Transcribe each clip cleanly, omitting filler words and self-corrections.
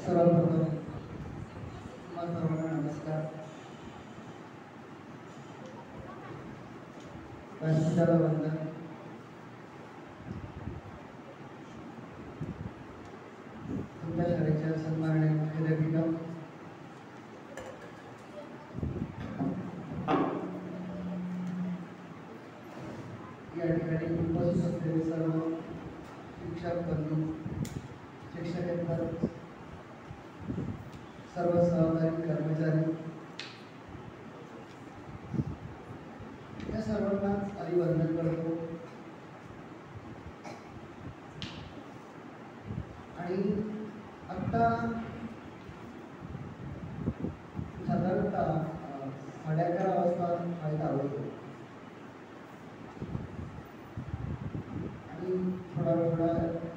सर्वप्रथम सर्वांना नमस्कार. व्यासपीठाला वंदन. तुमच्या शाळेच्या सन्माननीय मुख्याध्यापिका या ठिकाणी उपस्थित असलेले सर्व शिक्षक बंधू, शिक्षकेतर सर्व सहकारी कर्मचारी, या सर्वांना अभिवंदन करतो. आणि आता साधारणतः 11:30 वाजता शाळेत आलो आणि थोडा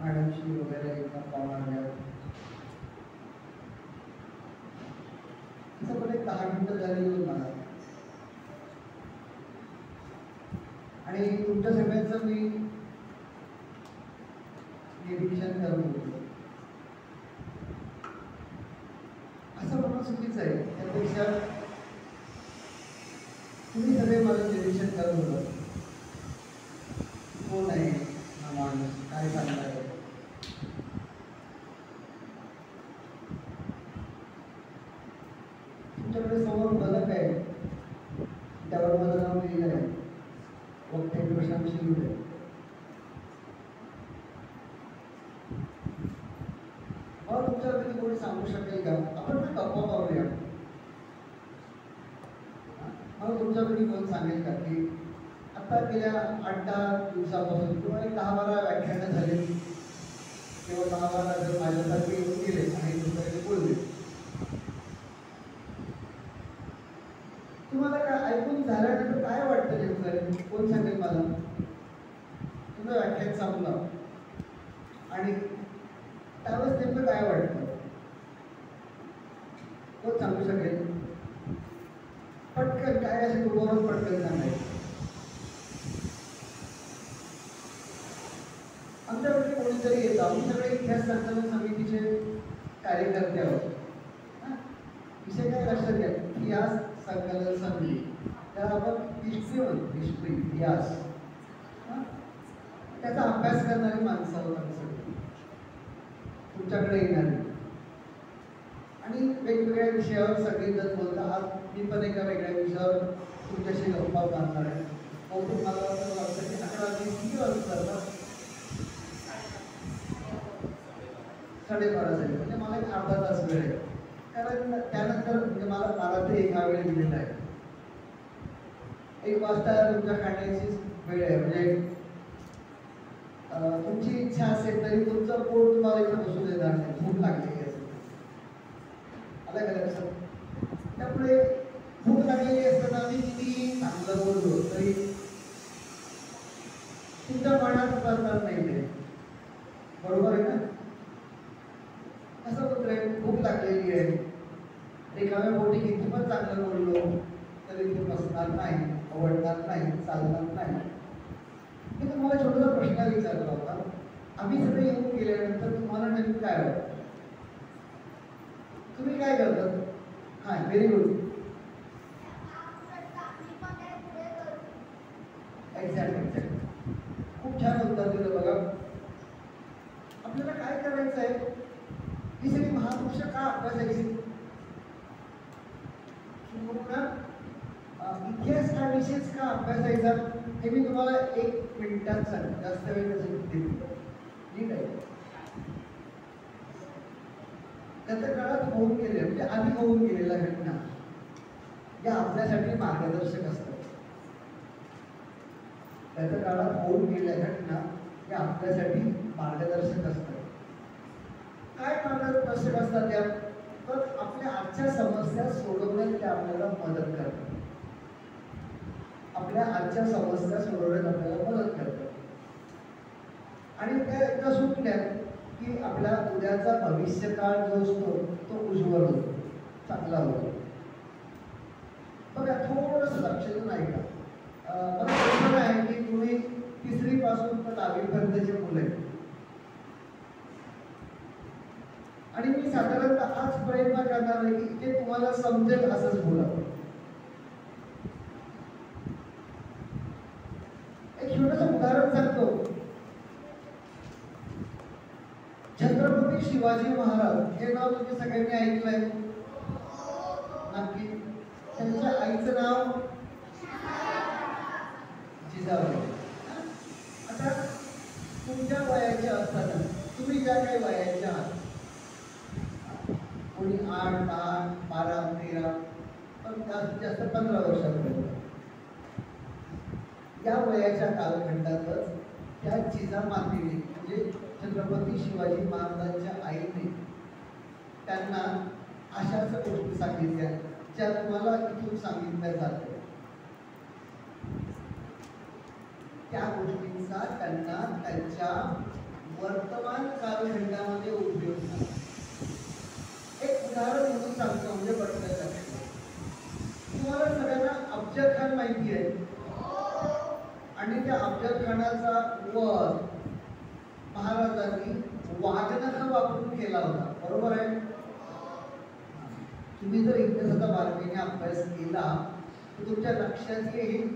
मॅडमशी वगैरे गप्पा मारल्या. असं पण एक 10 मिनिटं झाली येऊन मला. आणि तुमच्या सगळ्यांचं मी निरीक्षण करत होतो. असं म्हणणं चुकीचं आहे. त्यापेक्षा तुम्ही सगळे माझं निरीक्षण करत होतं. कोण आहे हा माणूस, काय सांगताय. तुमच्याकडे समोर फलक आहे, त्यावर माझं नाव लिहिलं आहे, वक्ते प्रशांत शिंदे. मला तुमच्याकडे कोणी सांगू शकेल का, आपण गप्पा पाहूया, मला तुमच्याकडे कोण सांगेल का की आता गेल्या 8-10 दिवसापासून किंवा 10-12 व्याख्यानं झाली किंवा 10-12 जर माझ्यासारखे येऊन गेले आणि तुमच्याकडे बोलले, तुम्हाला काय ऐकून झाल्यानंतर काय वाटतं नेमकं? कोण सांगेल मला? तुमचं व्याख्यान संपलं आणि त्यावेळेस नेमकं काय वाटतं? कोण सांगू शकेल? पटकन काय असे उभारून पटकन सांगायचं. आमच्याकडे कोणीतरी येतं. आम्ही सगळे इतिहास संकलन समितीचे कार्यकर्ते आहोत. विषय काय लक्षात घ्या, इतिहास संकलन समिती, त्याला आपण हिस्ट्री इतिहास, त्याचा अभ्यास करणारी माणसं आहोत आम्ही सगळे. तुमच्याकडे येणारी आणि वेगवेगळ्या विषयावर सगळेजण बोलतात. आज मी पण एका वेगळ्या विषयावर तुमच्याशी गप्पा मारणार आहे. बहुतेक मला असं वाटतं की 11 किती वाजता 12:30 झाले, म्हणजे मला एक अर्धा तास वेळ आहे. कारण त्यानंतर म्हणजे मला ते एका वेळ दिलेला आहे. 1 वाजता तुमच्या खाण्याची वेळ आहे. म्हणजे तुमची इच्छा असेल तरी तुमचं पोट तुम्हाला इथं बसू देणार नाही, भूक लागलेली असेल. आलं का लक्षात? त्यामुळे भूक लागलेली असताना मी किती चांगलं बोललो तरी तुमच्या मनात उतरणार नाही ते. बरोबर आहे ना? असं होत आहे, भूक लागलेली आहे, रिकाम्या पोटी किती पण चांगलं बोललो तरी ते बसणार नाही, आवडणार नाही, चालणार नाही. मी तुम्हाला छोटासा प्रश्न विचारला होता. आम्ही सगळे येऊन गेल्यानंतर तुम्हाला नेमकं काय वाटतं? तुम्ही काय करतात? हां, व्हेरी गुड. एक्झॅक्ट खूप छान उत्तर दिलं बघा. आपल्याला करायचंय, ही सगळी महापुरुष का अभ्यासायची, किंवा इतिहास हा विषयच का अभ्यासायचा, हे मी तुम्हाला 1 मिनिटात सांगतो, जास्त वेळ देईल. ठीक आहे. त्याच्या काळात होऊन गेले, म्हणजे आधी होऊन गेलेल्या घटना या आपल्यासाठी मार्गदर्शक असतात. त्याच्या काळात होऊन गेलेल्या घटना या आपल्यासाठी मार्गदर्शक असतात. काय मार्गदर्शक असतात या, तर आपल्या आजच्या समस्या सोडवण्यात त्या आपल्याला मदत करतात. आपल्या आजच्या समस्या सोडवण्यात आपल्याला मदत करतात. आणि त्या एकदा सुटल्या की आपला उद्याचा भविष्यकाळ जो असतो तो उज्ज्वल होतो, चांगला होतो. बघा, थोडंसं लक्ष देऊन ऐका. मला प्रश्न आहे की तुम्ही 3री पासून तर 10वी पर्यंतचे मुलं आहेत, आणि मी साधारणतः आज प्रयत्न करणार आहे की ते तुम्हाला समजेल असंच बोलावं. एक छोटंसं उदाहरण सांगतो. छत्रपती शिवाजी महाराज हे नाव तुम्ही सगळ्यांनी ऐकलंय नक्की. त्यांच्या आईचं नाव जिजाबाई. आता तुमच्या वयाच्या असताना, तुम्ही ज्या काही वयाच्या आहात, कोणी 8, 10, 12, 13, पण जास्तीत जास्त 15 वर्षापर्यंत या वयाच्या कालखंडातच त्या जिजामातेने, म्हणजे छत्रपती शिवाजी महाराजांच्या आईने त्यांना अशाच गोष्टी सांगितल्या ज्या तुम्हाला इथून सांगितल्या जातात. त्या गोष्टींचा त्यांना त्यांच्या वर्तमान कालखंडामध्ये उपयोग झाला. एक उदाहरण म्हणून सांगतो, म्हणजे पटकन. तुम्हाला सगळ्यांना अफजल खान माहिती आहे, आणि त्या अफजल खानाचा वध महाराजांनी वाघनख वापरून केला होता, बरोबर आहे. तुम्ही जर इतिहासाचा बारकाईने अभ्यास केला तर तुमच्या लक्षात येईल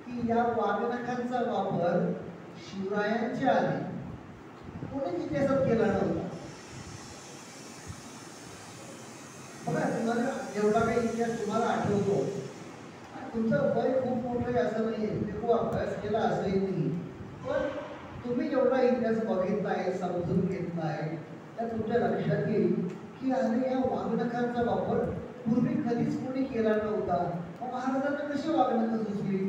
की या वाघनखांचा वापर शिवरायांच्या आधी कोणीच इतिहासात केला नव्हता. बघा, तुम्हाला जेवढा काही इतिहास तुम्हाला आठवतो, तुमचं वय खूप मोठं आहे असं नाहीये, तुम्ही खूप अभ्यास केला असंही नाही, पण तुम्ही जेवढा इतिहास बघितलाय, समजून घेतलाय, त्या तुमच्या लक्षात येईल की अरे या वाघनखांचा वापर पूर्वी कधीच कोणी केला नव्हता. मग महाराजांना कशी वाघनखं सुचली?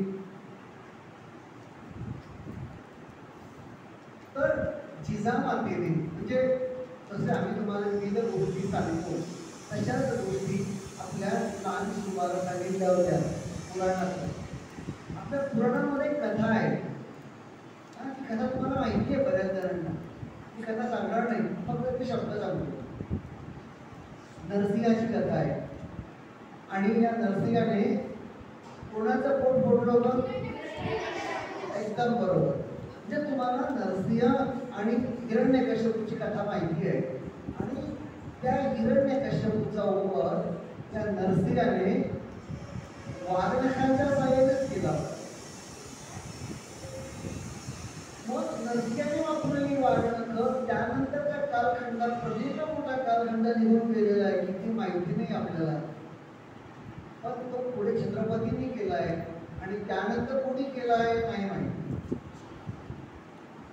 तर जिजामातेने, म्हणजे जसे आम्ही तुम्हाला विविध गोष्टी सांगतो तशाच गोष्टी आपल्या लहान सुबाला सांगितल्या होत्या पुराणात. आपल्या पुराणामध्ये कथा आहे, ती कथा तुम्हाला माहिती आहे बऱ्याच जणांना. ती कथा सांगणार नाही, फक्त ते शब्द सांगतो. नरसिंहाची कथा आहे, आणि या नरसिंहाने कोणाचं पोट फोडलं होतं? एकदम बरोबर. म्हणजे तुम्हाला नरसिंह आणि हिरण्यकश्यपूची कथा माहिती आहे, आणि त्या हिरण्यकश्यपूचा वध त्या नरसिंहाने वाघनखांच्या साहाय्यानेच केला. मग नरसिंहाने वापरलेली वाघनखं त्यानंतरच्या कालखंडात प्रचंड मोठा कालखंड निघून गेलेला आहे, किती माहिती नाही आपल्याला, पण तो पुढे छत्रपतींनी केलाय आणि त्यानंतर कोणी केलाय नाही माहिती.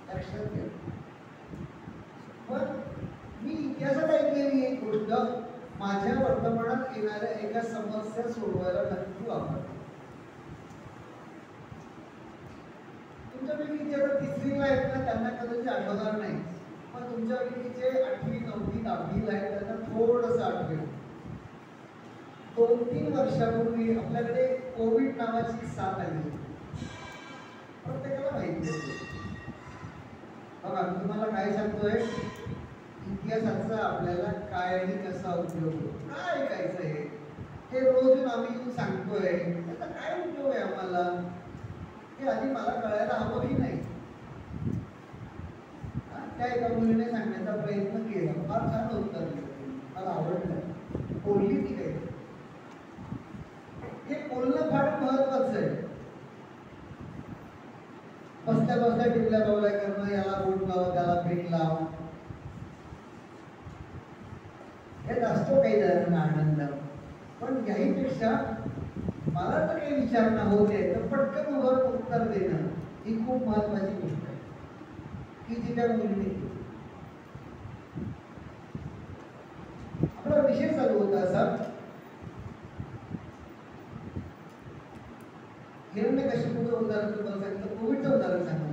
लक्षात घ्या. पण मी इतिहासात ऐकलेली एक गोष्ट माझ्या वर्तमानात येणाऱ्या एका समस्या सोडवायला नक्की वापरतो. तुमच्यापैकी जे 3रीला आहेत ना त्यांना कदाचित आठवणार नाही, पण तुमच्यापैकी जे 8वी, 9वी, 10वीला आहेत त्यांना थोडंसं आठवेल. 2-3 वर्षापूर्वी आपल्याकडे कोविड नावाची साथ आली, प्रत्येकाला माहिती आहे. बघा, मी तुम्हाला काय सांगतोय, इतिहासाचा आपल्याला काय आणि कसा उपयोग होतो, काय ऐकायचं आहे हे रोज आम्ही सांगतोय, त्याचा काय उपयोग आहे आम्हाला हे आधी मला कळायला हवं की नाही. त्या एका मुलीने सांगण्याचा प्रयत्न केला, फार छान उत्तर दिलं, मला आवडलं, बोलली ती काही. हे बोलणं फार महत्वाचं आहे. बसल्या बसल्या टिपल्या बावल्या करणं, याला बोट लाव त्याला पेट लाव, यात असतो काही जणांना आनंद, पण याहीपेक्षा मला तर काही विचारणा होते तर पटकन उभं उत्तर देणं ही खूप महत्वाची गोष्ट आहे की जी त्या मुलीने केली. आपला विषय चालू होता असा, हिरण्यकशिपूचं उदाहरण तुम्हाला सांगितलं, कोविडचं उदाहरण सांगितलं.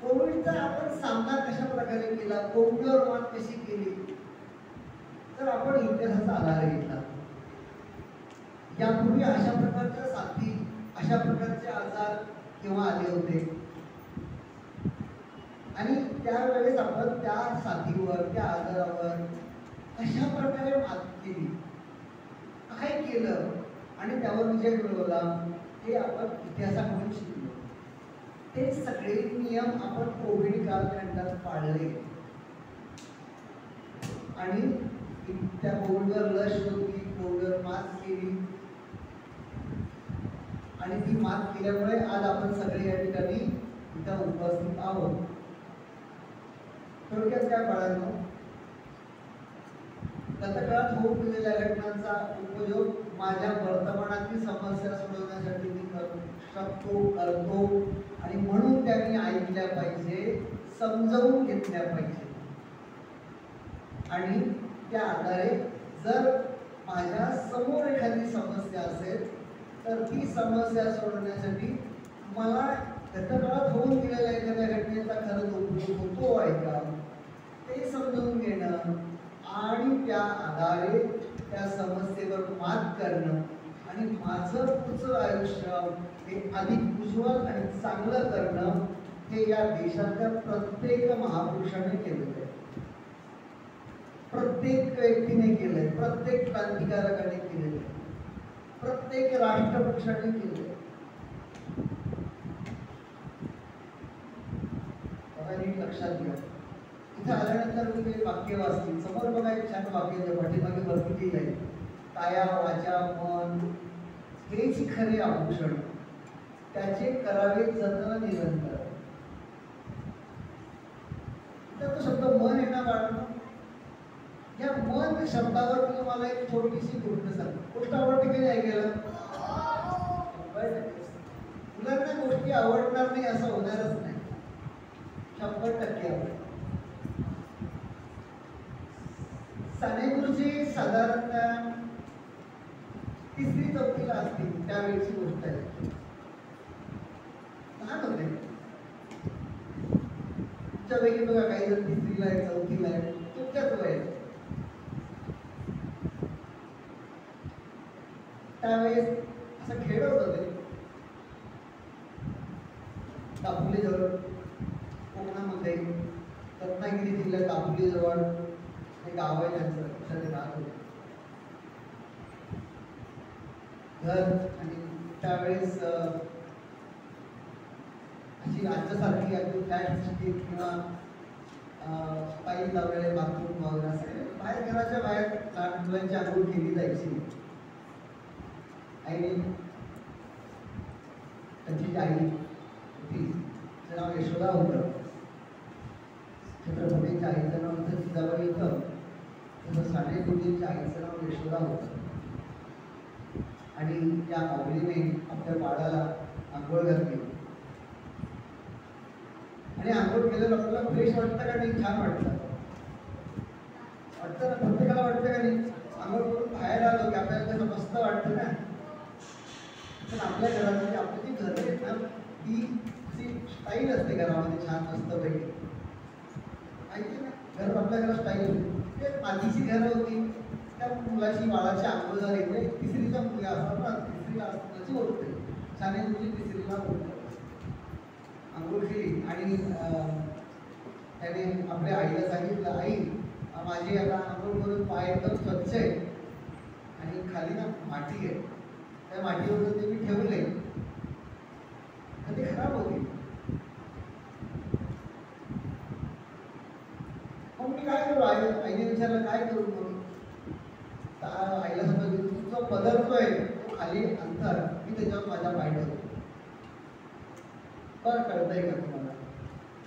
कोविडचा आपण सामना कशा प्रकारे केला, कोविडवर मात कशी केली, तर आपण इतिहासाचा आधार घेतला. यापूर्वी अशा प्रकारच्या साथी, अशा प्रकारचे आजार केव्हा आले होते आणि त्यावेळेस आपण त्या साथीवर, त्या आजारावर कशा प्रकारे मात केली, काय केलं आणि त्यावर विजय मिळवला, हे आपण इतिहासाकडून शिकलो. ते सगळे नियम आपण कोविड कालखंडात पाळले आणि त्या कोविडवर लस शोधली, कोविडवर मात केली आणि ती मात केल्यामुळे आज आपण सगळे या ठिकाणी इथं उपस्थित आहोत. थोडक्यात काय बाळांनो, गतकाळात होऊन गेलेल्या घटनांचा उपयोग माझ्या वर्तमानातील समस्या सोडवण्यासाठी मी करू शकतो, करतो आणि म्हणून त्यांनी ऐकल्या पाहिजे, समजावून घेतल्या पाहिजे आणि त्या आधारे जर माझ्या समोर एखादी समस्या असेल तर ती समस्या सोडवण्यासाठी मला गतकाळात होऊन गेलेल्या एखाद्या घटनेचा खरंच उपयोग होतो आहे का ते समजून घेणं आणि त्या आधारे त्या समस्येवर मात करणं आणि माझं पुढचं आयुष्य हे अधिक उज्ज्वल आणि चांगलं करणं हे या देशातल्या प्रत्येक महापुरुषाने केलेलं आहे. प्रत्येक व्यक्तीने केलंय, प्रत्येक क्रांतिकारकाने केलेलं आहे, प्रत्येक राष्ट्रपक्षाने केलंय. नीट लक्षात घ्या. इथे आल्यानंतर मी काही वाक्य वाचतील. समोर बघा एक छान वाक्य पाठीमागे वरती केलंय, काया वाचा मन हेच खरे आभूषण, त्याचे करावे जतन निरंतर. तो शब्द मन आहे ना बाळांनो, या मन शब्दावर मी तुम्हाला एक छोटीशी गोष्ट सांगतो. गोष्ट आवडते की नाही ऐकायला? मुलांना गोष्टी आवडणार नाही असं होणारच नाही, 100% आवडत. सानेगुरुजी साधारणतः 3री-4थीला असतील त्यावेळीची गोष्ट आहे. लहान होते. तुमच्यापैकी बघा काही जण 3रीला आहे, 4थीला आहे, तुमच्याच वयात. त्यावेळेस असं खेळत होते. दापोली जवळ कोकणामध्ये रत्नागिरी जिल्ह्यात दापोली जवळ हे गाव आहे त्यांचं, तिथे राहत होते घर. आणि त्यावेळेस अशी राज्यासारखी अगदी फ्लॅट सिटी किंवा पायी लावलेले बाथरूम वगैरे असे बाहेर, घराच्या बाहेर लहान मुलांची आंघोळ केली जायची. आईने, त्यांची आई होती, तिचं नाव यशोदा होतं. छत्रपतींच्या आईचं नाव इथं जिजाबाई होतं, तसं सानेगुरुजींच्या आईचं नाव यशोदा होतं. आणि त्या माऊलीने आपल्या बाळाला आंघोळ घातली आणि आंघोळ केलेलं आपल्याला फ्रेश वाटतं का नाही? छान वाटतं, वाटतं ना? प्रत्येकाला वाटतं का नाही? आंघोळ करून बाहेर आलो की आपल्याला कसं मस्त वाटतं ना. पण आपल्या घरामध्ये आपली जी घरं आहेत ना, ती अशी स्टाईल असते घरामध्ये, छान मस्त पैकी. माहिती ना, घर आपल्या घरात स्टाईल होती. ते मातीची घरं होती. त्या मुलाची बाळाची आंघोळ झाली म्हणजे 3रीचा मुलगा असतात ना, 3रीला असतानाची गोष्ट आहे. सानेगुरुजी 3रीला बोलतात. आंघोळ केली आणि त्याने आपल्या आईला सांगितलं, आई माझी आता आंघोळ करून पाय एकदम स्वच्छ आहे आणि खाली ना माती आहे, त्या मातीवर ते मी ठेवले तर ते खराब होते. मग मी काय करू? आईने विचारलं काय करू? म्हणून आईला समजलं तुझा पदर जो आहे तो खाली अंतर, मी त्याच्यावर माझ्या पाय ठेवतो. बरं कळतंय का तुम्हाला?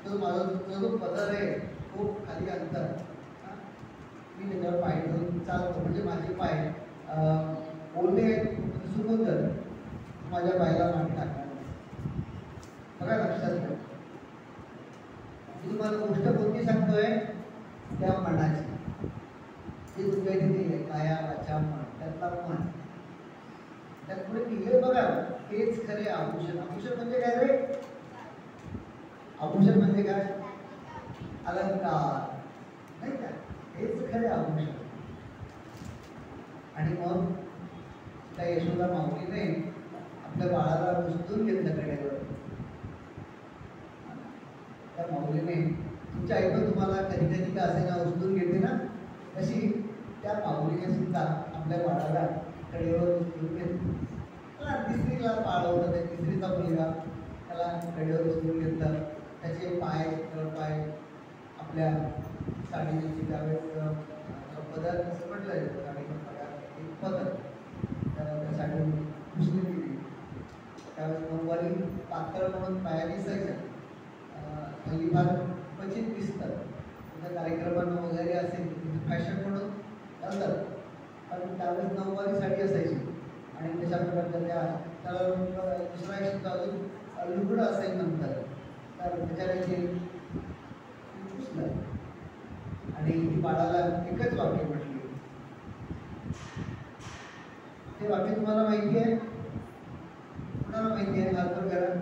तो माझा तुझा जो पदर आहे खूप खाली अंतर, मी त्याच्यावर पाय ठेवून चालतो, म्हणजे माझे पाय ओले सुकून जात माझ्या पायाला माती टाकणार. बघा लक्षात ठेवा, मी तुम्हाला गोष्ट कोणती सांगतोय, त्या मनाची, जे तुमच्या इथे दिले काया वाचा मन, त्यातला मन, त्यात पुढे दिले बघा, हेच खरे आभूषण. आभूषण म्हणजे काय रे? आभूषण म्हणजे काय? अलंकार, नाही का? हेच खरे आभूषण. आणि मग त्या यशोदा माऊलीने आपल्या बाळाला उचलून घेतलं कडेवर. त्या माऊलीने, तुमच्या आई पण तुम्हाला कधी कधी का असे ना उचलून घेते ना, तशी त्या माऊलीने सुद्धा आपल्या बाळाला कडेवर उचलून घेतलं. त्याला तिसरीला बाळ होतं, त्या तिसरीचा मुलगा, त्याला कडेवर उचलून घेतलं. त्याचे पाय आपल्या साडीची त्यावेळेस पदर असं म्हटलं जातं, साडीचा पदर त्या साडी पुसली गेली. त्यावेळेस नऊवारी पातळ म्हणून पाया दिसायच्या, हल्ली फार क्वचित दिसतात. त्या कार्यक्रमांना वगैरे असेल फॅशन म्हणून चालतात, पण त्यावेळेस नऊवारी साडी असायची आणि त्याच्या प्रकारच्या त्याला दुसरा एक सुद्धा अजून लुगडं असेल नंतर, तर त्याच्याने ते पुसलं आणि बाळाला एकच वाक्य म्हटली. ते वाक्य तुम्हाला माहिती आहे? कुणाला माहिती आहे? हात वर करा.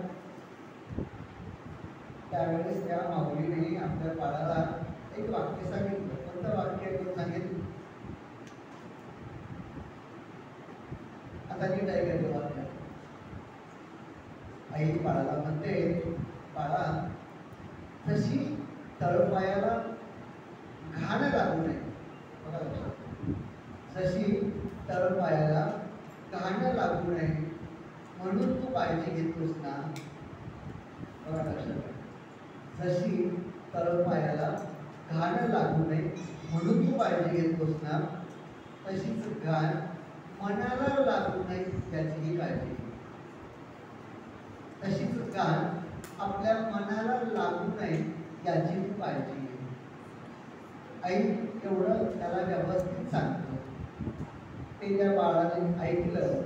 त्यावेळेस त्या माऊलीने आपल्या बाळाला एक वाक्य सांगितलं. कोणतं वाक्य आहे सांगितलं? आता नीट आहे का ते वाक्य? आई बाळाला म्हणते, बाळा तशी तळपायाला घाण लागू नये. बघा लक्षात, जशी तळपायाला घाण लागू नये म्हणून तू काळजी घेतोस ना. बघा लक्षात, जशी तळपायाला घाण लागू नये म्हणून तू काळजी घेतोस ना, तशीच घाण मनाला लागू नये याचीही काळजी घे. तशीच घाण आपल्या मनाला लागू नये याची तू काळजी घे. आई एवढं त्याला व्यवस्थित सांगतो. ते त्या बाळाने ऐकलं,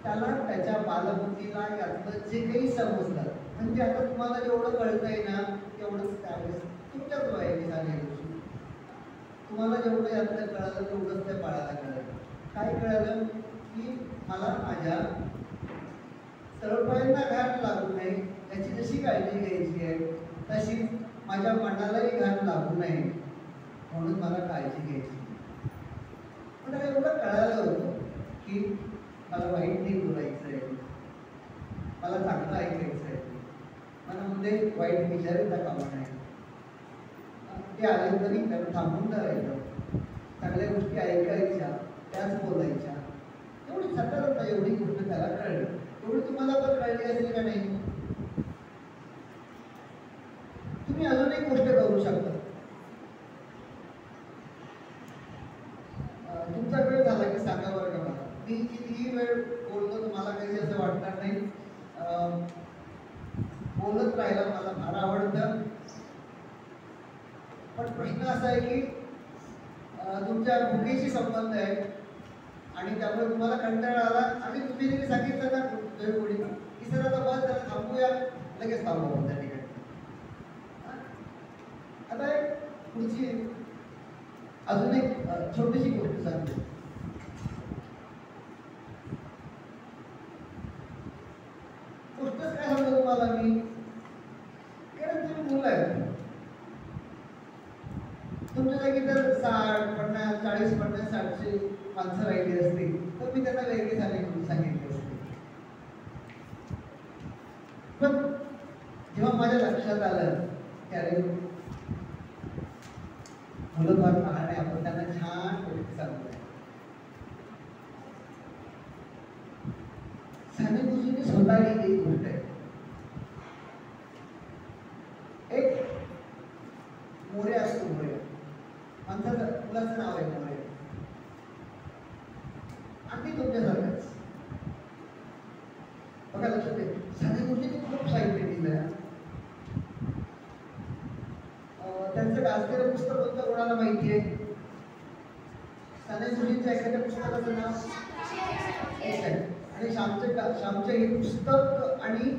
त्याला त्याच्या बालबुद्धीला यातलं जे काही समजलं, म्हणजे आता तुम्हाला जेवढं कळतंय ना तेवढंच त्यावेळेस तुमच्याच वयाची झाली गोष्ट. तुम्हाला जेवढं यातलं कळालं तेवढंच त्या बाळाला कळलं. काय कळलं? की मला माझ्या तळपायांना घाण लागू नये याची जशी काळजी घ्यायची आहे, तशीच माझ्या मनालाही घाण लागू नये म्हणून मला काळजी घ्यायची. पण एवढं कळालं होतं की मला वाईट नाही बोलायचं आहे, मला चांगलं ऐकायचं आहे, मनामध्ये वाईट विचार येता कामा नये. ते आले तरी त्याला थांबून धरायचं, चांगल्या गोष्टी ऐकायच्या, त्याच बोलायच्या. एवढी साधारणतः एवढी गोष्ट त्याला कळली. एवढी तुम्हाला पण कळली असेल का नाही? तुम्ही अजून एक गोष्ट करू शकता. तुमचा वेळ झाला की सांगा बरं का मला. मी कितीही वेळ बोलतो तुम्हाला काही असं वाटणार नाही. बोलत राहायला मला फार आवडतं. पण प्रश्न असा आहे की तुमच्या भूकेशी संबंध आहे आणि त्यामुळे तुम्हाला कंटाळा आला आणि तुम्ही जरी सांगितलं ना कोणी की सर आता बस जरा थांबूया, लगेच थांबू त्या ठिकाणी. आता एक पुढची अजून एक छोटीशी गोष्ट सांगतो. गोष्टच काय सांगतो तुम्हाला मी, कारण तुम्ही मुलं आहेत. तुमच्या जागी जर 60, 50, 40, 50, 60 माणसं राहिली असती तर मी त्यांना वेगळी सांगितली असते. पण जेव्हा माझ्या लक्षात आलं त्यावेळी मुलं फार लहान आहे, आपण त्यांना छान गोष्टी सांगतोय. सहानुभूतीने स्वतः एक गोष्ट आहे. एक मोर्या असतो, मोर्या माणसाचं मुलाचं नाव आहे मोर्या. अगदी तुमच्यासारखंच. बघा लक्षात आहे, सहानुभूतीने खूप साहित्य दिलं. गाजलेलं पुस्तक कोणतं कोणाला माहिती आहे? साने गुरुजींच्या एखाद्या पुस्तकाचं नाव एक आहे. आणि श्यामचे हे पुस्तक आणि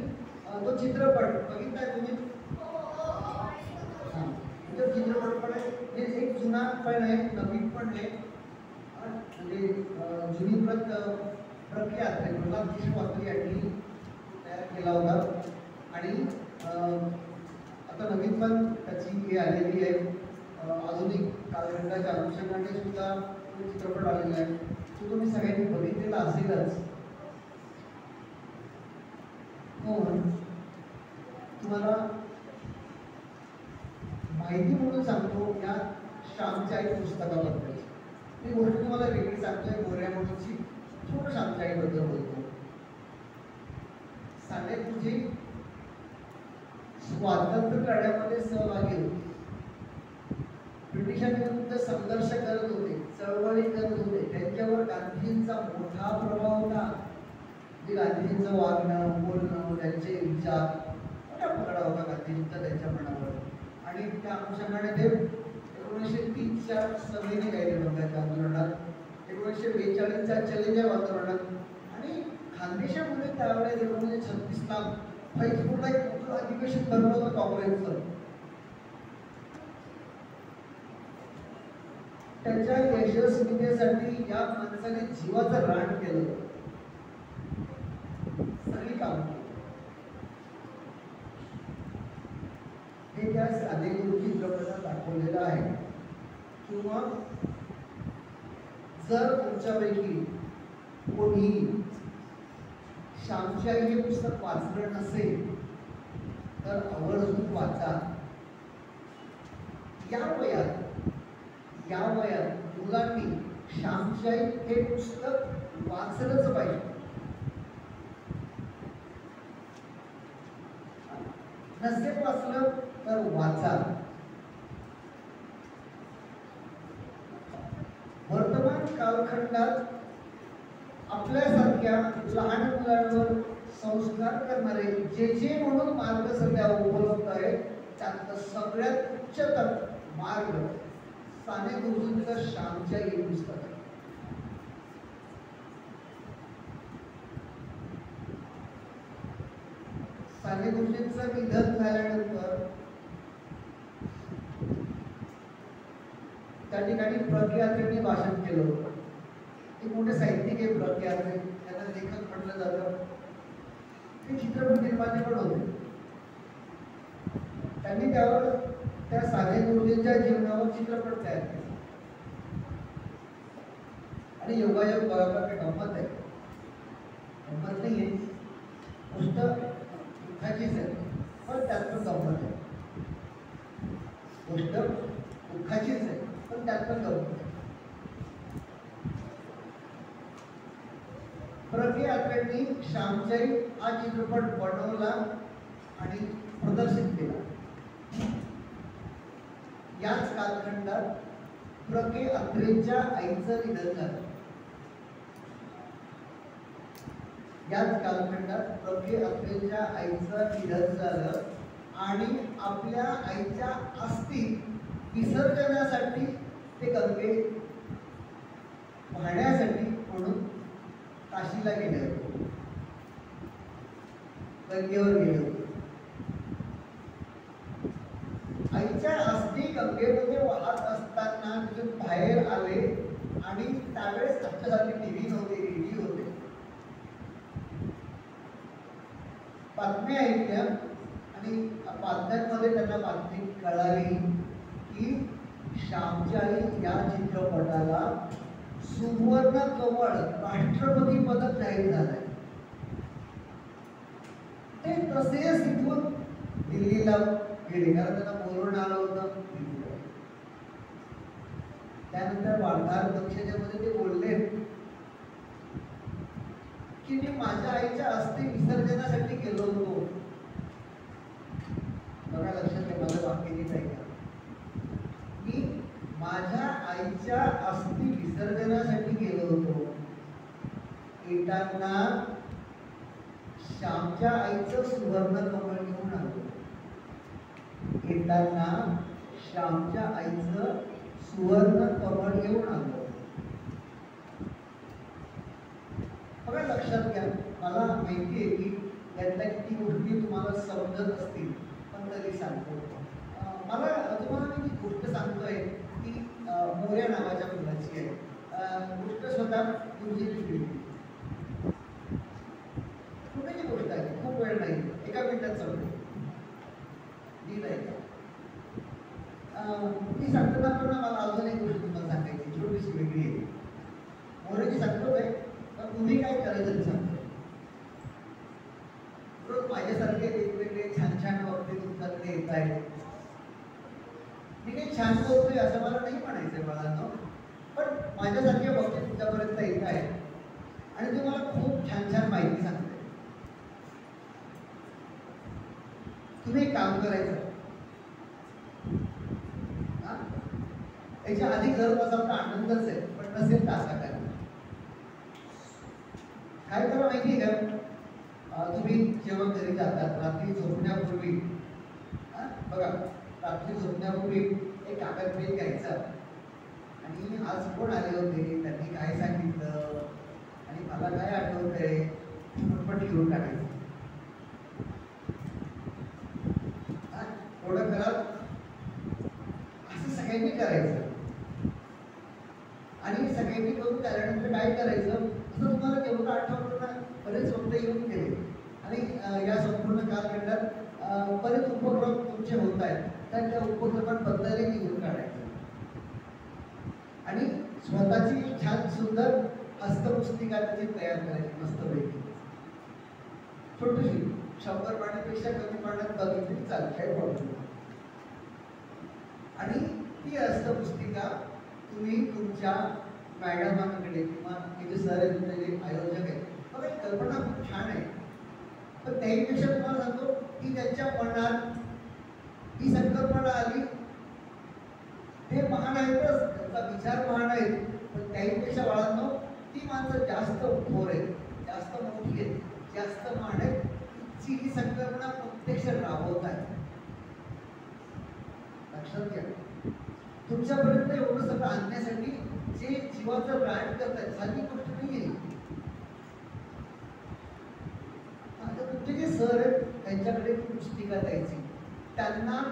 तो चित्रपट बघितलाय तुम्ही? तो चित्रपट पण आहे, हे एक जुना पण आहे, नवीन पण आहे. म्हणजे जुनी प्रक्रिया प्रल्हाद देशपांडे यांनी तयार केला होता आणि आता नवीन पण त्याची हे आलेली आहे आधुनिक कालखंडाच्या अनुषंगाने सुद्धा चित्रपट आलेला आहे. तो तुम्ही सगळ्यांनी बघितलेला असेलच. तुम्हाला माहिती म्हणून सांगतो या श्यामची आई पुस्तकाबद्दल. ही गोष्ट तुम्हाला वेगळी सांगतोय, गोऱ्या म्हणूनची छोटं श्यामची आईबद्दल बोलतो. साने गुरुजी स्वातंत्र्य लढ्यामध्ये सहभागी होते, ब्रिटिशांविरुद्ध संघर्ष करत होते, चळवळी करत होते. त्यांच्यावर गांधीजींचा मोठा प्रभाव होता. जे गांधीजींचं वागणं बोलणं त्यांचे विचार मोठा पगडा होता गांधीजींचा त्यांच्या मनावर. आणि त्या अनुषंगाने ते 1930च्या सभेने गायले बंगालच्या आंदोलनात, 1942च्या चलेच्या आंदोलनात आणि खानदेशामध्ये त्यावेळेस 1936ला फैजपूरला एक मोठं अधिवेशन भरलं होतं काँग्रेसचं. त्याच्या यशस्वीतेसाठी या माणसाने जीवाचं रान केलं, सगळी काम केली. हे त्या साने गुरुजी चित्रपटात दाखवलेलं आहे. किंवा जर तुमच्यापैकी कोणी श्यामची आई हे पुस्तक वाचलं नसेल तर आवर्जून वाचा. या वयात मुलांनी श्यामची आई हे पुस्तक वाचलंच पाहिजे. नसेल वाचलं तर वाचा. वर्तमान कालखंडात आपल्यासारख्या लहान मुलांवर संस्कार करणारे जे म्हणून मार्ग सध्या उपलब्ध आहेत त्यात सगळ्यात उच्चतम मार्ग साने गुरुजींचं श्यामची आई हे पुस्तक आहे. साने गुरुजींचं निधन झाल्यानंतर त्या ठिकाणी प्रज्ञात्रेंनी भाषण केलं होतं. ते मोठे साहित्यिक आहे प्रज्ञात्रे, त्यांना लेखक म्हटलं जातं. ते चित्रपट निर्माते पण होते. त्यांनी त्यावर त्या साने गुरुजींच्या जीवनावर चित्रपट तयार केला. आणि योगायोग बघा काय गंमत आहे, गंमत नाही आहे, गोष्ट दुःखाचीच आहे पण त्यात पण गंमत आहे. गोष्ट दुःखाचीच आहे पण त्यात पण गंमत आहे. प्रज्ञात्रेंनी श्यामची आई हा चित्रपट बनवला आणि प्रदर्शित केला. याच कालखंडात प्रज्ञात्रेंच्या आईचं निधन झालं. याच कालखंडात प्रज्ञात्रेंच्या आईचं निधन झालं आणि आपल्या आईच्या अस्थी विसर्जनासाठी ते गंगे वाहण्यासाठी म्हणून काशीला गेले होते, गंगेवर गेले होते. आईच्या अस्थी गंगेमध्ये वाहत असताना तिथून बाहेर आले आणि त्यावेळेस आमच्यासारखी टीव्ही नव्हते, रेडिओ होते. बातम्या ऐकल्या आणि बातम्यांमध्ये त्यांना बातमी कळाली की श्यामची आई या चित्रपटाला सुवर्ण कमळ राष्ट्रपती पदक जाहीर झालंय. ते तसेच तिथून दिल्लीला गेले कारण त्यांना बोलवून आलं होतं. त्यानंतर वार्ताहर परिषदेमध्ये ते बोलले की मी माझ्या आईच्या अस्थि विसर्जनासाठी गेलो होतो. बघा लक्षात घ्या, माझं वाक्य नीट ऐका. मी माझ्या आईच्या अस्थि विसर्जनासाठी गेलो होतो. येताना श्यामच्या आईचं सुवर्ण कमळ घेऊन आलो. येताना श्यामच्या आईचं सुवर्ण कमळ घेऊन आलं. बघा लक्षात घ्या, मला माहिती आहे की यातल्या किती गोष्टी तुम्हाला समजत असतील, पण तरी सांगतो. मला तुम्हाला मी गोष्ट सांगतोय की मोर्या नावाच्या मुलाची आहे. गोष्ट स्वतः गुरुजींनी केली. कुठेची गोष्ट आहे, खूप वेळ नाही, एका मिनिटात समजेल. दिलंय का ती सांगताना पण मला अजून एक गोष्ट तुम्हाला सांगायची, छोटीशी वेगळी आहे. मोर्याची सांगतो काय, तुम्ही काय करायचं सांगतो. रोज माझ्यासारखे वेगवेगळे छान छान वक्ते तुमच्याकडे येत आहेत. मी काही छान बोलतोय असं मला नाही म्हणायचंय बाळांनो, पण माझ्यासारखे वक्ते तुमच्यापर्यंत येत आहेत आणि तुम्हाला खूप छान छान माहिती सांगते. तुम्ही एक काम करायचं, याच्या आधी घर बसा आपला आनंदच आहे, पण नसेल तर असा करा. काय करा माहिती आहे का, तुम्ही जेव्हा घरी जातात रात्री झोपण्यापूर्वी, बघा रात्री झोपण्यापूर्वी एक कागद पेन घ्यायचा आणि आज कोण आले होते, त्यांनी काय सांगितलं आणि मला काय आठवतंय पटपट लिहून टाकायचं. थोडं करा, असं सगळ्यांनी करायचं. आणि सगळ्यांनी करून झाल्यानंतर काय करायचं, असं तुम्हाला जेवढं आठवतं ना, बरेच वक्त येऊन गेले आणि या संपूर्ण कालखंडात बरेच उपक्रम तुमचे होत आहेत, तर त्या उपक्रमांबद्दलही लिहून काढायचं आणि स्वतःची छान सुंदर हस्तपुस्तिका त्याची तयार करायची मस्तपैकी. छोटीशी 100 पाण्यापेक्षा कमी पाण्यात बघितली चालेल, काही प्रॉब्लेम. आणि ती हस्तपुस्तिका तुम्ही तुमच्या मॅडमांकडे किंवा हे जे सर आहे तुमचे जे आयोजक आहेत, बघा ही कल्पना खूप छान आहे, पण त्याहीपेक्षा तुम्हाला सांगतो की त्यांच्या मनात ही संकल्पना आली. ते महान आहेतच, त्यांचा विचार महान आहे, पण त्याहीपेक्षा बाळांनो ती माणसं जास्त थोर आहेत, जास्त मोठी आहेत, जास्त महान आहेत, तिची ही संकल्पना प्रत्यक्ष राबवत आहे. लक्षात घ्या, तुमच्यापर्यंत एवढं सगळं आणण्यासाठी जे जीवाचं ब्रँड करतात, साधी गोष्ट नाही आहे. आता तुमचे जे सर आहेत त्यांच्याकडे पुस्तिका द्यायची, त्यांना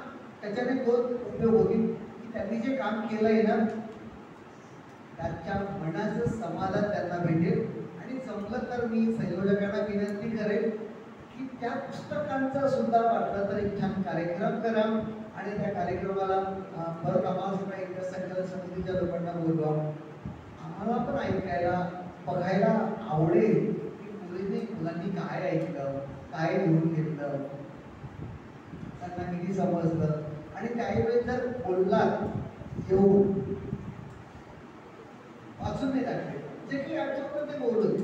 त्याच्याने 2 उपयोग होतील की त्यांनी जे काम केलंय ना त्यांच्या मनाचं समाधान त्यांना भेटेल. आणि जमलं तर मी संयोजकांना विनंती करेन की त्या पुस्तकांचा सुद्धा वाटलं तर एक छान कार्यक्रम करा आणि त्या कार्यक्रमाला परत आम्हाला सुद्धा एकदा संकलन समितीच्या लोकांना बोलवा. आम्हाला पण ऐकायला बघायला आवडेल की मुलांनी काय ऐकलं, काय लिहून घेतलं, त्यांना किती समजलं. आणि त्यावेळी जर बोललात येऊन वाचून नाही टाकले, जे काही आठवतं ते बोलून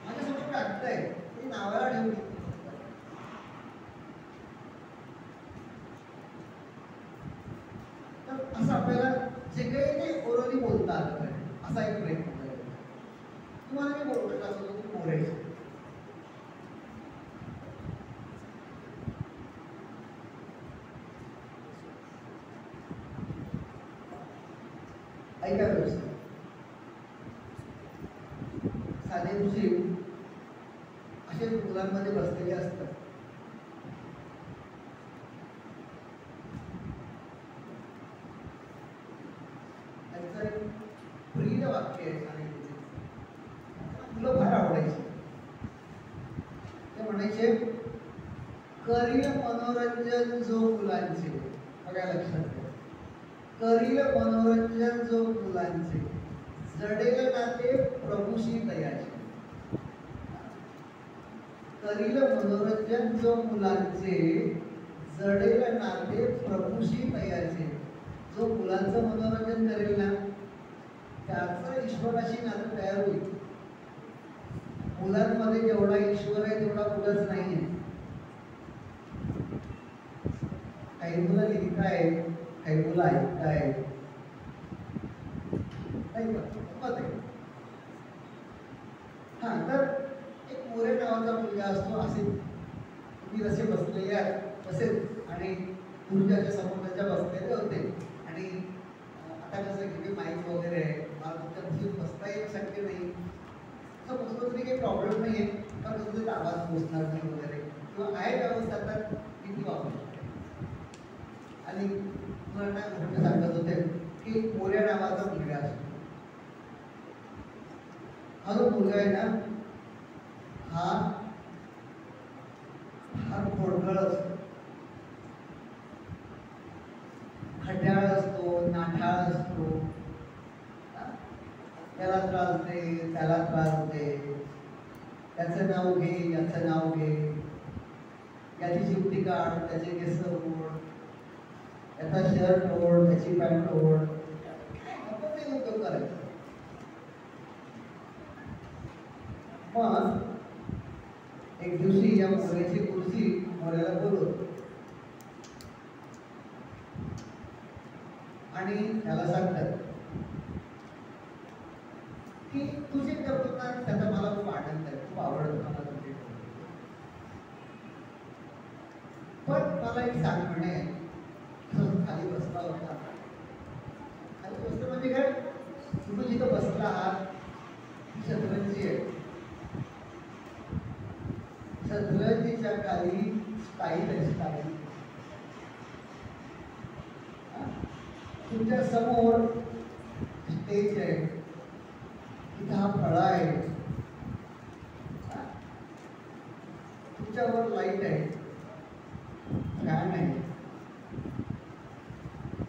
माझ्यासमोर टाकतंय ते नावाला ठेवून असं आपल्याला जे काही ते ओरली बोलता आलं पाहिजे, असा एक प्रयत्न करायचा. तुम्हाला मी बोलू शकता असं तुम्ही बोलायचं. ऐका व्यवस्थित. साधे मुली असे मुलांमध्ये बसलेले असतात. त्यांचं एक प्रिय वाक्य आहे, मुलं फार आवडायची. ते म्हणायचे, करील मनोरंजन जो मुलांचे, बघा लक्षात घ्या, करील मनोरंजन जो मुलांचे, जडेल नाते प्रभूशी दयाचे. करील मनोरंजन जो मुलांचे, जडेल नाते प्रभूशी दयाचे. जो मुलांचं मनोरंजन करेल ना त्याचं ईश्वराशी नातं तयार होईल. मुलांमध्ये जेवढा ईश्वर आहे तेवढा कुठंच नाही आहे. काही मुलं लिहिताय, काही मुलं ऐकताय, नाही का? हा, तर एक मोरे नावाचा मुलगा असतो, असे तुम्ही जसे बसलेले आहात तसेच, आणि तुमच्या समोर त्याच्या बसलेले होते आणि आता कसं की माईक वगैरे आहे, मला तुमच्या बसता येणं शक्य नाही, असं बसलं तरी काही प्रॉब्लेम नाही आहे, पण कसं तरी आवाज पोचणार नाही वगैरे किंवा आहे व्यवस्था तर किती वापरू शकते. आणि मुलांना मोठे सांगत होते की मोर्या नावाचा मुलगा असतो. हा जो मुलगा आहे ना, हा फार खोडगळ असतो, खड्याळ असतो, नाठाळ असतो, त्याला त्रास दे, त्याला त्रास दे, त्याचं नाव घे, याचं नाव घे, याची चिमटी काढ, त्याचे केस ओढ, त्याचा शर्ट ओढ, त्याची पॅन्ट ओढ, नको ते उद्योग करायचं. मग एक दिवशी या मोऱ्याची कुर्सी मोऱ्याला बोलवतो आणि त्याला सांगतात की तुझे करतो ना, त्याचा मला खूप आनंद आहे, खूप आवडतं मला तुझे. पण मला एक सांग म्हणे, खाली बसला होता, खाली बसलं म्हणजे काय, तुम्ही जिथं बसला आहात शतरंजी आहे, शतरंजीच्या खाली स्टाईल आहे, स्टाईल. तुमच्या समोर स्टेज आहे, तिथं हा फळा आहे, तुमच्यावर लाईट आहे, फॅन आहे,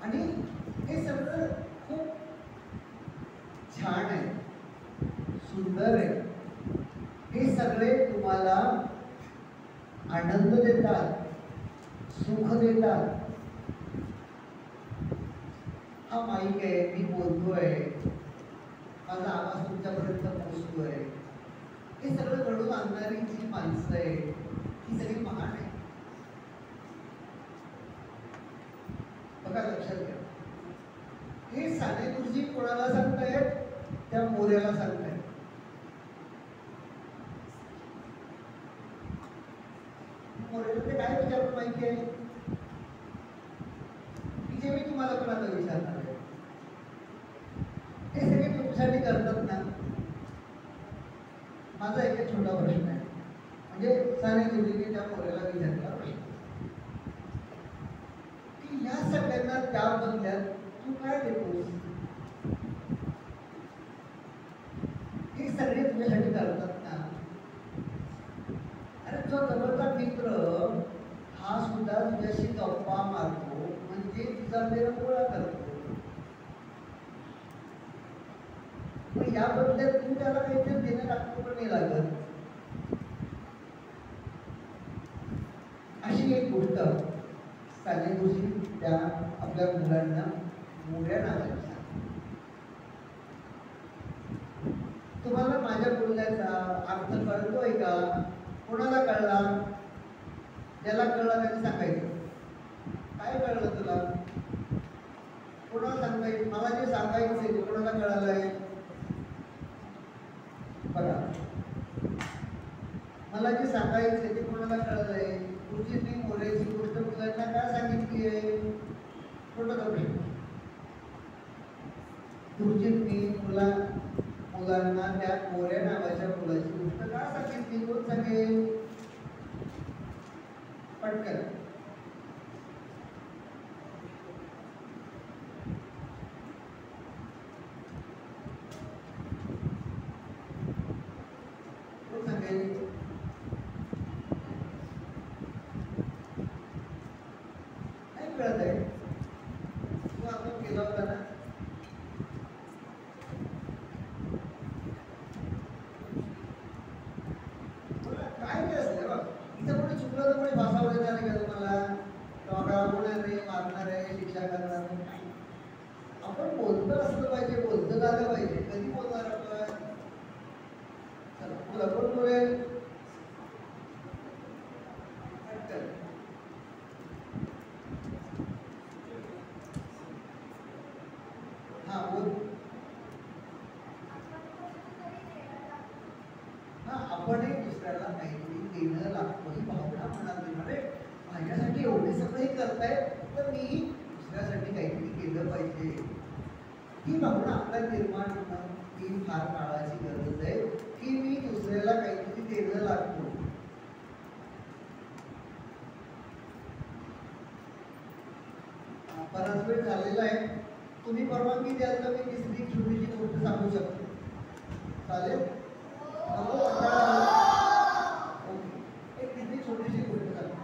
आणि हे सगळं खूप छान आहे, सुंदर आहे. हे सगळे तुम्हाला आनंद देतात, सुख देतात. हा माईक आहे, मी बोलतोय, माझा आवाज तुमच्यापर्यंत पोहोचतोय, हे सगळं घडून आणणारी जी माणसं आहे ती सगळी महान आहे. बघा, लक्षात घ्या, हे साने गुरुजी कोणाला सांगतायत? त्या मोऱ्याला सांगतायत. मोऱ्याला ते काय विचारलं माहिती आहे की जे मी तुम्हाला पण आता विचारणार आहे, हे सगळे तुमच्यासाठी करतात ना. माझा एक छोटा प्रश्न आहे, म्हणजे साने गुरुजींनी त्या मोऱ्याला विचारला प्रश्न की या सगळ्यांना त्या बदल्यात तू काय देतोस? हे सगळे तुझ्यासाठी करतात ना. अरे जो जवळचा मित्र हा सुद्धा तुझ्याशी गप्पा मारतो, म्हणजे तुझा वेळ गोळा करतो, पण या बदल्यात तू त्याला काहीतरी देणं लागतो पण नाही लागत. अशी एक गोष्ट साने गुरुजी त्या आपल्या मुलांना मोऱ्या नावाने सांगतात. तुम्हाला माझ्या बोलण्याचा अर्थ कळतोय का? कोणाला कळला? ज्याला कळला त्याने सांगायचं. काय कळलं तुला? कोणाला सांगायचं? मला जे सांगायचं आहे ते कोणाला कळालंय? बघा, मला जे सांगायचं आहे ते कोणाला कळलंय? गुरुजींनी मोऱ्याची गोष्ट मुलांना काय सांगितली आहे? छोटा प्रश्न. गुरुजींनी मुलांना त्या मोऱ्या नावाच्या मुलाची गोष्ट का सांगितली? कोण सांगेल? पटकन. कोण सांगेल? नाही कळत आहे. तू आपण केला होता ना. काय काय असतं बघ, इथं कोणी चुकलं तर कोणी भासावर देणार आहे का तुम्हाला? रागवणार आहे, मारणार आहे, शिक्षा करणार आहे? आपण बोलतो असलं पाहिजे, बोलतं झालं पाहिजे. कधी बोलणार आपण? चला बोला, कोण बोलेल? हा बोल. हा, आपणही दुसऱ्याला काहीतरी देणं लागतो ही भावना मनात येणार आहे. माझ्यासाठी एवढे सगळे करतायत, तर मी दुसऱ्यासाठी काहीतरी केलं पाहिजे, ही भावना आपल्याला निर्माण होणं ही फार काळाची गरज आहे, की मी दुसऱ्याला काहीतरी देणं लागतो. बराच वेळ झालेला आहे, तुम्ही परवानगी द्याल तर मी तिसरी छोटीशी गोष्ट सांगू शकतो, चालेल? एक तिसरी छोटीशी गोष्ट सांगतो.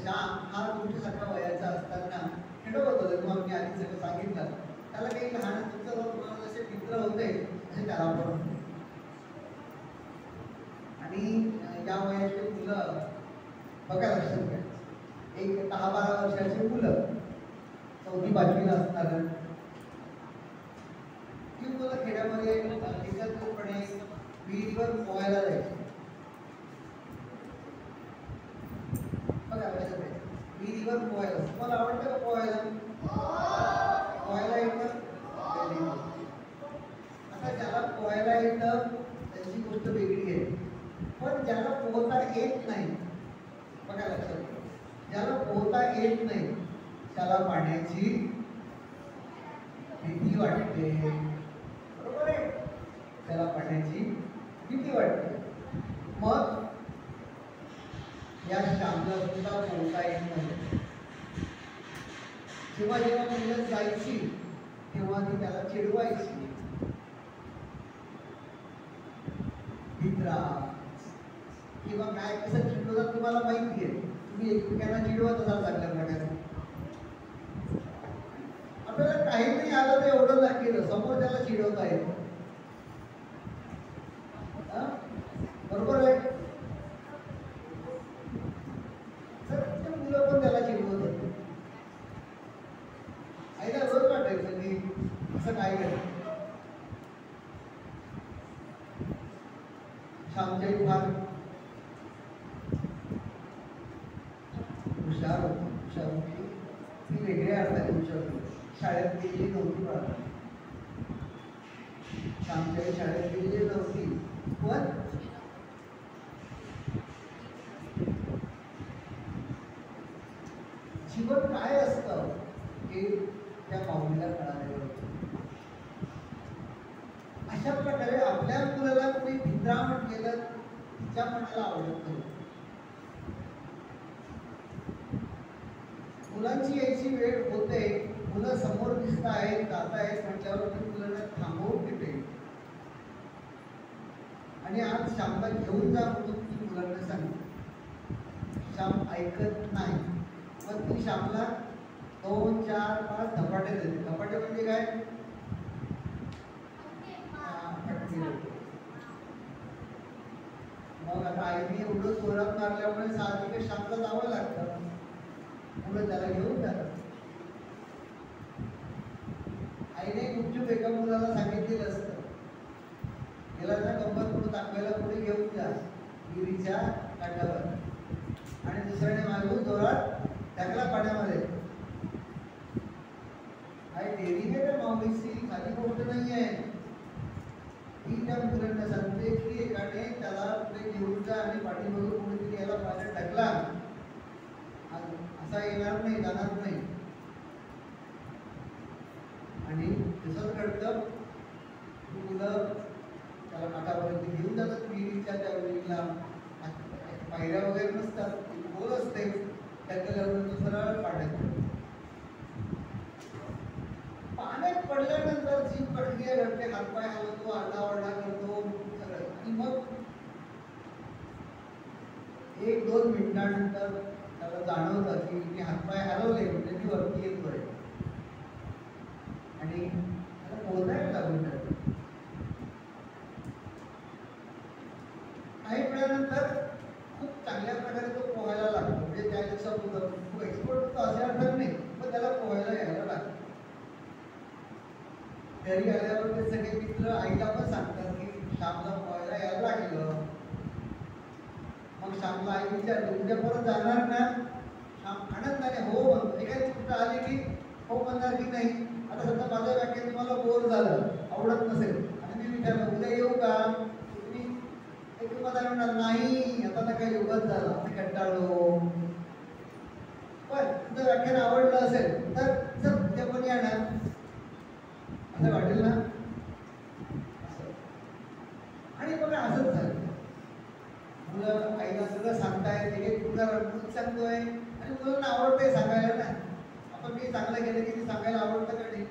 श्याम हा तुमच्यासारखा वयाचा असताना खेळत होता, तुम्हाला मी आधी सगळं सांगितलं. त्याला काही लहान तुम्हाला जसे मित्र होते तसे त्याला पण, आणि या वयाचे मुलं बघा, लक्षात घ्या, एक 10-12 वर्षाची मुलं 4वी-5वीला असणार, ती मुलं खेड्यामध्ये एकत्रितपणे विहिरीवर पोहायला जायची. बघा, लक्षात घ्या, विहिरीवर पोहायला. तुम्हाला आवडतं का पोहायला? पोहायला येतं? आता ज्याला पोहायला येतं त्याची गोष्ट वेगळी आहे, पण ज्याला पोहता येत नाही, बघा लक्षात घ्या, ज्याला पोहता येत नाही त्याला पाण्याची भीती वाटते, बरोबर आहे? त्याला पाण्याची भीती वाटते. मग या श्यामला सुद्धा पोहता येत नाही. जेव्हा जेव्हा मुलं जायची तेव्हा ती त्याला चिडवायची, मित्रा, किंवा काय कसं चिडवतात तुम्हाला माहिती आहे. तुम्ही एकमेकांना चिडवत असाल चांगल्या प्रकारे. आपल्याला काहीतरी आलं तर एवढं लागेल, समोर त्याला चिडवता येत, बरोबर आहे? तर मुलं पण त्याला चिडवत होते. आईला रोज वाटायचं की असं काय करायचं. श्यामची फार हुशार होती, ती वेगळ्या अर्थाने हुशार होती. शाळेत गेलेली नव्हती बाळा, श्यामच्या शाळेत गेलेली नव्हती, पण जीवन काय असतं हे त्या माऊलीला कळालेलं होतं. अशा प्रकारे आपल्या मुलाला कोणी भित्रावण केलं तिच्या मनाला आवडत नाही. मुलांची यायची वेळ होते, मुलं समोर दिसत आहेत, जात आहेत म्हटल्यावर मी मुलांना थांबवून देते, आणि आज श्यामला घेऊन जा म्हणून ती मुलांना सांगते. श्याम ऐकत नाही, मग ती श्यामला 2, 4, 5 धपाटे देते. धपाटे म्हणजे काय? मग आता आईने एवढं जोरात मारल्यामुळे साहजिकच श्यामला जावं लागतं, मुलं त्याला घेऊन जातात. आईने गुपचूप एका मुलाला सांगितलेलं असतं, गेला ना गंमत म्हणून दाखवायला पुढे घेऊन जा विहिरीच्या काठावर, आणि दुसऱ्याने मागून जोरात टाकला पाण्यामध्ये. काय डेअरिंग आहे त्या माऊलीची, साधी गोष्ट नाही आहे. ती त्या मुलांना सांगते की एकाने त्याला पुढे घेऊन जा आणि पाठीमागून कोणीतरी याला पाण्यात टाकला, असा येणार नाही, जाणार नाही. आणि तसंच घडतं, मुलं त्याला काठापर्यंत घेऊन जातात विहिरीच्या. त्या विहिरीला पायऱ्या वगैरे नसतात, खोल असते, त्याच्यावर सरळ पाण्यात पडल्यानंतर जी प्रक्रिया घडते, हातपाय हलवतो, आरडाओरडा करतो सगळं, आणि मग 1-2 मिनिटानंतर त्याला जाणवतं की मी हातपाय हलवले म्हणजे मी वरती येतोय, आणि त्याला पोहतायला लागून जातं. काही वेळानंतर खूप चांगल्या प्रकारे तो पोहायला लागतो, म्हणजे त्या दिवसात खूप एक्सपर्ट होतो असे अर्थ नाही, पण त्याला पोहायला यायला लागतं. घरी आल्यावर ते सगळे मित्र आईला पण सांगतात की श्यामला पोहायला यायला लागलं. मग श्यामला आई विचारते, उद्या परत जाणार ना? श्याम आनंदाने हो म्हणतो. एखादी गोष्ट आली की हो म्हणणार की नाही. आता समजा माझं व्याख्यान तुम्हाला बोर झालं, आवडत नसेल, नाही आता तर काही योगच झाला, मी कंटाळलो. पण तुझं व्याख्यान आवडलं असेल तर चल उद्या पण येणार असं वाटेल ना. आणि बघा असंच झालं, मुलं आईला सगळं सांगतायत, एक मुलगा रडून सांगतोय आणि मुलांना आवडतंय सांगायला ना. आपण काही चांगलं केलं की ते सांगायला आवडतं का नाही?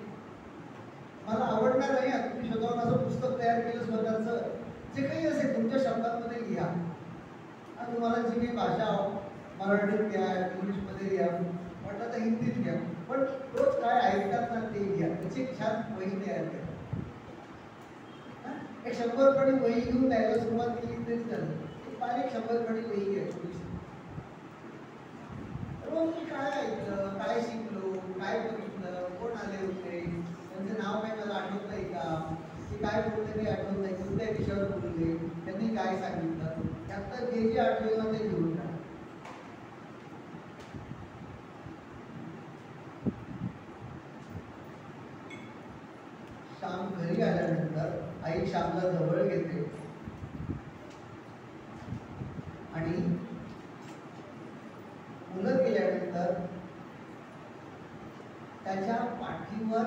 मला आवडणार नाही. तुम्ही स्वतःहून असं पुस्तक तयार केलं स्वतःचं, जे काही असेल तुमच्या शब्दांमध्ये लिहा. तुम्हाला जी काही भाषा मराठीत घ्या, इंग्लिशमध्ये लिहा, म्हटलं तर हिंदीत घ्या, पण रोज काय ऐकतात ना ते घ्या. त्याची छान वही तयार करा. एक 100 खडी वही घेऊन द्यायला सुरुवात केली तरी झालं. एक बारीक 100 खडी वही घ्यायची. रोज मी काय ऐकलं, काय शिकलो, काय बघितलं, कोण आले होते, त्यांचं नाव काय मला आठवत नाही का, ते काय बोलले ते आठवत नाही, कोणत्या विषयावर बोलले, त्यांनी काय सांगितलं, त्यात जे जे आठवलं ते घेऊन टाका. श्याम घरी आल्यानंतर आई श्यामला जवळ घेते आणि मुलं गेल्यानंतर त्याच्या पाठीवर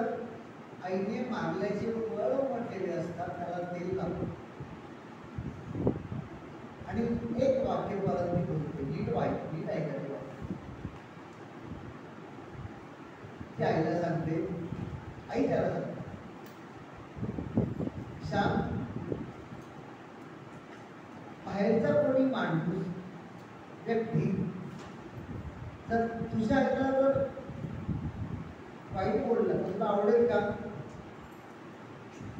आईने मारल्याचे वळ म्हटलेले असतात, त्याला तेल लावतो आणि एक वाक्य परत मी बोलतो, नीट ऐका ते वाक्य. ती आईला सांगते, आई त्याला सांगते, श्याम, बाहेरचा कोणी माणूस व्यक्ती तर तुझ्या आईला जर वाईट बोलला तर तुला आवडेल का?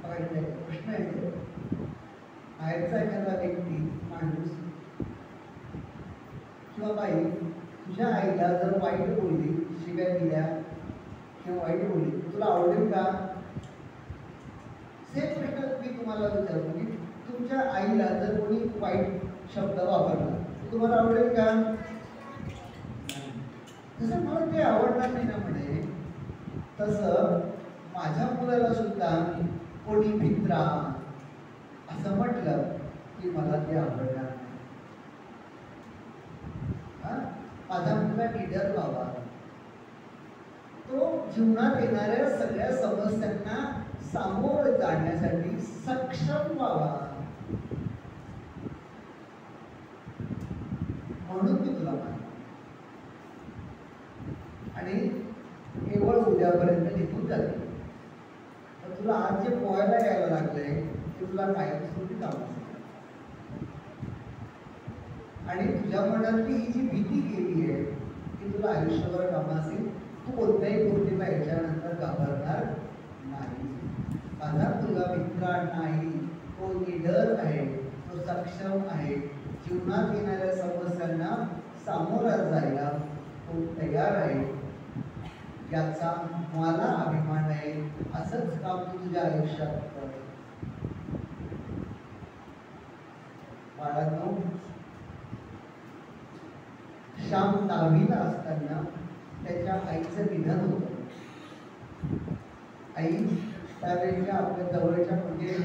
प्रश्न आहे. बाहेरचा एखादा व्यक्ती माणूस किंवा बाई तुझ्या आईला जर वाईट बोलली, शिव्या दिल्या किंवा वाईट बोलली, तुला आवडेल का? सेम प्रश्न मी तुम्हाला विचारतो की तुमच्या आईला जर कोणी वाईट शब्द वापरला तुम्हाला आवडेल का? तसं मला ते आवडणार नाही ना म्हणे, तसं माझ्या मुलाला सुद्धा कोणी मित्रा असं म्हटलं की मला ते आवडणार नाही. माझा मुलगा लीडर व्हावा, तो जीवनात येणाऱ्या सगळ्या समस्यांना सामोरं जाण्यासाठी सक्षम व्हावा, म्हणून मी तुला मानतो. आणि केवळ उद्यापर्यंत निघून जाते. तर तुला आज जे पोहायला यायला लागलंय ते तुला कायमस्वरूपी काम असेल. आणि तुझ्या मनातली ही जी भीती गेली आहे ती तुला आयुष्यभर कामा असेल. तू कोणत्याही गोष्टीला याच्यानंतर घाबरणार नाही. माझा तुला मित्र नाही, तो लीडर आहे, तो सक्षम आहे, जीवनात येणाऱ्या समस्यांना सामोरा जायला तो तयार आहे, याचा मला अभिमान आहे. असंच काम तू तुझ्या आयुष्यात कर. बाळांनो, श्याम 10वीला असताना त्याच्या आईचं निधन होतं. आई त्यावेळेच्या आपल्या जवळच्या म्हणजे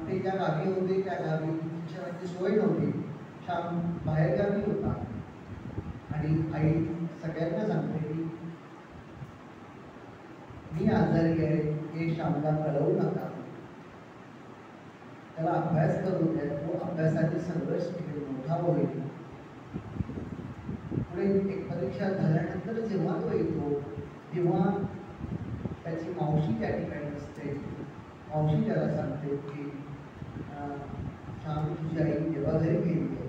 ते ज्या गावी होते त्या गावी शिक्षणाची सोय नव्हती. श्याम बाहेरगावी होता आणि आई सगळ्यांना सांगते की मी आजारी आहे हे श्यामला कळवू नका, त्याला अभ्यास करू द्या, तो अभ्यासाची संघर्ष मोठा होईल. पुढे एक परीक्षा झाल्यानंतर जेव्हा तो येतो तेव्हा त्याची मावशी त्या ठिकाणी असते. मावशी त्याला सांगते की श्याम तुझी आई देवाघरी गेली आहे.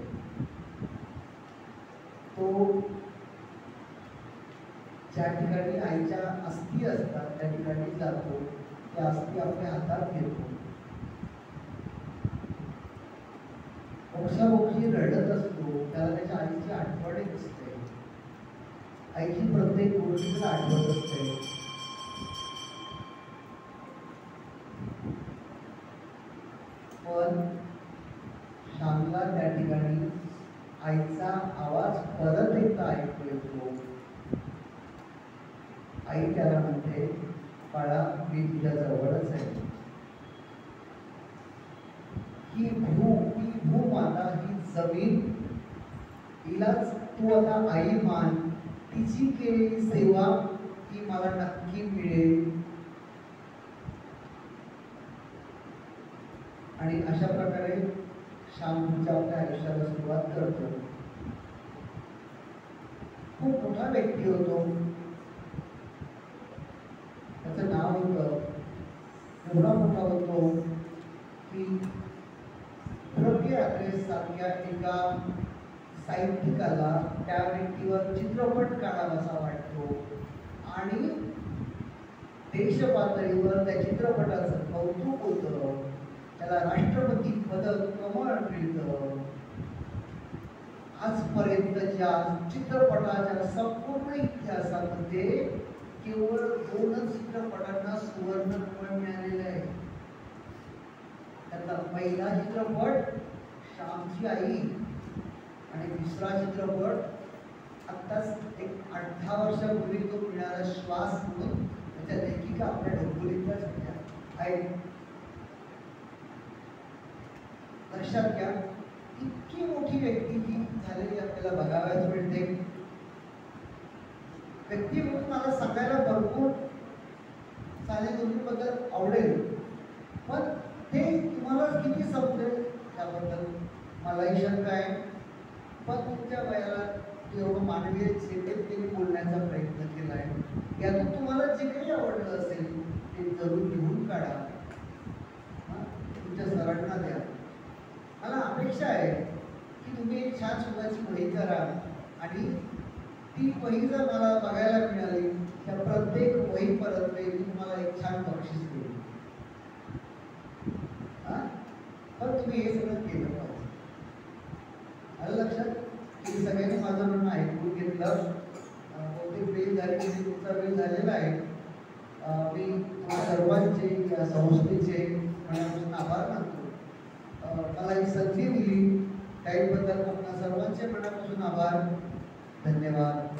तो ज्या ठिकाणी आईच्या अस्थी असतात त्या ठिकाणी जातो, त्या अस्थी आपल्या हातात घेतो, ओक्साबोक्षी रडत असतो. त्याला त्याच्या आईची आठवण येत असते, आईची प्रत्येक गोष्ट त्याला आठवत असते. पण श्यामला त्या ठिकाणी आईचा आवाज परत एकदा ऐकू येतो. आई त्याला म्हणते, बाळा मी तुझ्या जवळच आहे. ही भूमाता ही जमीन, हिलाच तू आता आई मान, तिची केलेली सेवा ही मला नक्की मिळेल. आणि अशा प्रकारे श्याम पुढच्या आपल्या आयुष्याला सुरुवात करतो. खूप मोठा व्यक्ती होतो, त्याचं नाव होतं, एवढा मोठा होतो की सारख्या एका साहित्यिकाला त्या व्यक्तीवर चित्रपट काढावासा वाटतो आणि देश पातळीवर त्या चित्रपटाचं कौतुक होतं, त्याला राष्ट्रपती पदक कमळ मिळतं. आजपर्यंतच्या चित्रपटाच्या संपूर्ण इतिहासामध्ये केवळ 2च चित्रपटांना सुवर्ण कमळ मिळालेलं आहे. त्यातला पहिला चित्रपट श्यामची आई आणि दुसरा चित्रपट आत्ताच एक 18 वर्षापूर्वी तो मिळाला श्वास म्हणून, त्याच्या लेखिका आपल्या ढोंबोलीतल्याच होत्या आहेत. लक्षात घ्या, इतकी मोठी व्यक्ती ही झालेली आपल्याला बघायला मिळते. व्यक्ती म्हणून मला सांगायला भरपूर साने गुरुजींबद्दल आवडेल, पण ते तुम्हाला किती समजेल त्याबद्दल मलाही शंका आहे. पण तुमच्या वयाला एवढं मानवीय सेवेत त्यांनी बोलण्याचा प्रयत्न केला आहे. यातून तुम्हाला जे काही आवडलं असेल ते जरूर लिहून काढा, तुमच्या सरांना द्या. मला अपेक्षा आहे की तुम्ही एक छान सुखाची वही करा आणि ती वही जर मला बघायला मिळाली त्या प्रत्येक वही परत मी तुम्हाला एक छान बक्षीस देईन. पण तुम्ही हे सगळं केलं पाहिजे. आलं लक्षात की सगळ्यांनी माझं म्हणणं ऐकून घेतलं. बहुतेक वेळ झाली, तुमचा वेळ झालेला आहे. मी सर्वांचे या संस्थेचे मनापासून आभार मानतो. मला ही संधी दिली त्याबद्दल आपल्या सर्वांचे मनापासून आभार. धन्यवाद.